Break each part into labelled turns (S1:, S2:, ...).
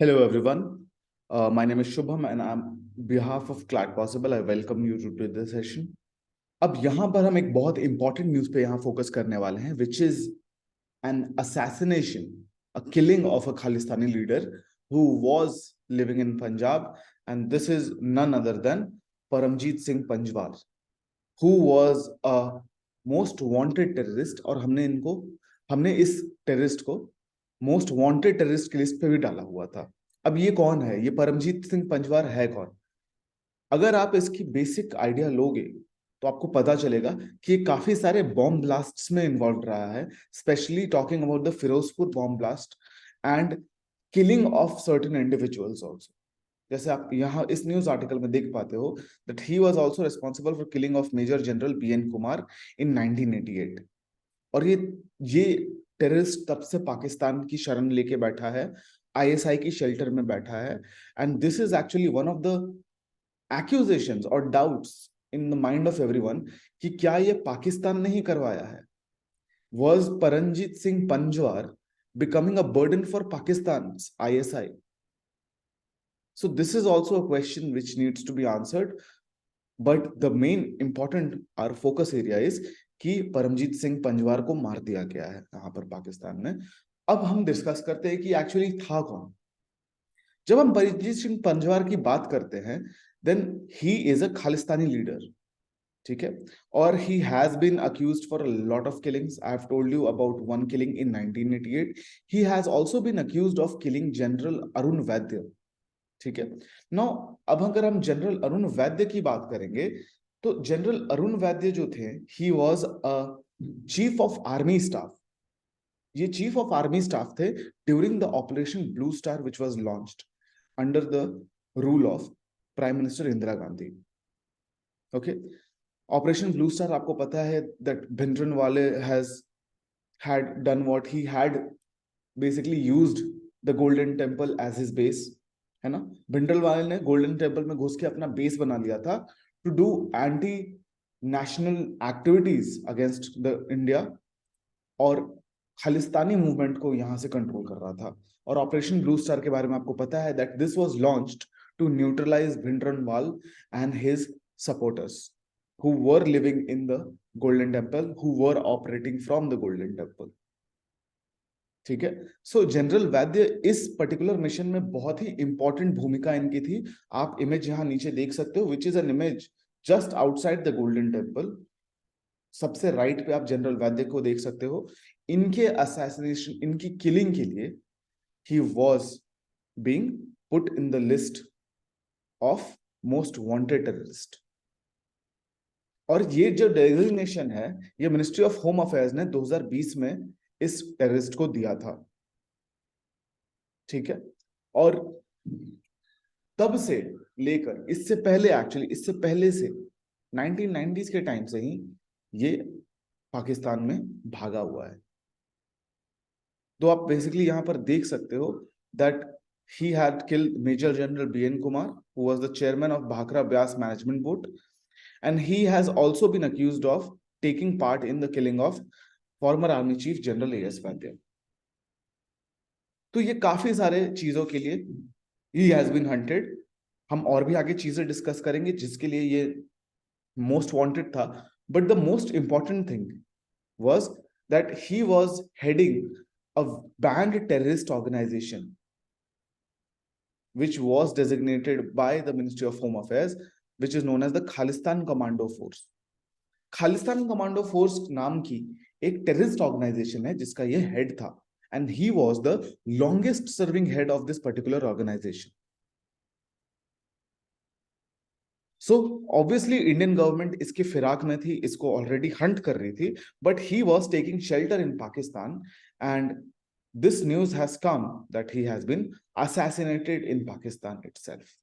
S1: Hello everyone. My name is Shubham and on behalf of Clad Possible, I welcome you to this session. अब यहाँ पर हम एक बहुत इंपॉर्टेंट न्यूज पे यहाँ फोकस करने वाले हैं, which is an assassination, a killing of a Khalistani leader who was living in Punjab, and this is none other than Paramjeet Singh Panjwar, who was a most wanted terrorist. और हमने इस terrorist को most wanted terrorist की list पे भी डाला हुआ था। अब ये कौन है? ये परमजीत सिंह पंजवार है कौन? अगर आप इसकी बेसिक आइडिया लोगे तो आपको पता चलेगा कि ये काफी सारे बॉम्ब ब्लास्ट्स में इन्वॉल्व रहा है, specially talking about the Ferozepur bomb blast and killing of certain individuals also. जैसे आप यहाँ इस न्यूज आर्टिकल में देख पाते हो that he was also responsible for killing of major general B N Kumar in 1988। और ये टेररिस्ट तब से पाकिस्तान की शरण लेके बैठा है, आईएसआई की शेल्टर में बैठा है, and this is actually one of the accusations और doubts in the mind of everyone कि क्या ये पाकिस्तान ने ही करवाया है? Was Paramjeet Singh Panjwar becoming a burden for Pakistan's ISI? So this is also a question which needs to be answered. But the main important our focus area is कि परमजीत सिंह पंजवार को मार दिया गया है यहाँ पर पाकिस्तान में। अब हम डिस्कस करते हैं कि एक्चुअली था कौन। जब हम परमजीत सिंह पंजवार की बात करते हैं then he is a Khalistani leader, ठीक है, और he has been accused for a lot of killings. I have told you about one killing in 1988। He has also been accused of killing General Arun Vaidya, ठीक है। नो, अब अगर हम general Arun वैद्य की बात करेंगे तो जनरल अरुण वैद्य जो थे, he was a chief of army staff. ये चीफ ऑफ आर्मी स्टाफ थे during the Operation Blue Star which was launched under the rule of prime minister Indira Gandhi. Okay, Operation Blue Star आपको पता है that Bhindranwale has had done what he had basically used the golden temple as his base, है ना। भिंडरनवाले ने golden temple में घुस के अपना बेस बना लिया था to do anti national activities against the India, और खालिस्तानी मूवमेंट को यहां से कंट्रोल कर रहा था। और ऑपरेशन ब्लू स्टार के बारे में आपको पता है that this was launched to neutralise Bhindranwale and his supporters who were living in the golden temple, who were operating from the golden temple, ठीक है। सो जनरल वैद्य इस पर्टिकुलर मिशन में बहुत ही इंपॉर्टेंट भूमिका इनकी थी। आप इमेज यहां नीचे देख सकते हो which is an image just outside the golden temple. सबसे राइट पे आप जनरल वैद्य को देख सकते हो। इनके असैसिनेशन, इनकी किलिंग के लिए he was being put in the list of most wanted terrorist. और ये जो डेजिग्नेशन है ये मिनिस्ट्री ऑफ होम अफेयर्स ने 2020 में इस टेररिस्ट को दिया था, ठीक है। और तब से लेकर इससे पहले, एक्चुअली इससे पहले से 1990s के टाइम से ही ये पाकिस्तान में भागा हुआ है। तो आप बेसिकली यहां पर देख सकते हो that he had killed Major General B.N. Kumar, who was the chairman of Bhakra Byas Management Board, and he has also been accused of taking part in the killing of former Army Chief General A.S. Vadya. तो ये काफी सारे चीजों के लिए he has been hunted। हम और भी आगे चीजें डिस्कस करेंगे जिसके लिए ये मोस्ट वांटेड था। But the most important thing was that he was heading a banned terrorist organization which was designated by the Ministry of Home Affairs, which is known as the Khalistan Commando Force. Khalistan commando force नाम की एक terrorist organisation है जिसका ये head था, and he was the longest serving head of this particular organisation. So obviously Indian government इसके फिराक में थी, इसको ऑलरेडी हंट कर रही थी, but he was taking shelter in Pakistan, and this news has come that he has been assassinated in Pakistan itself.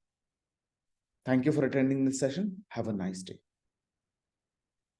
S1: Thank you for attending this session. Have a nice day.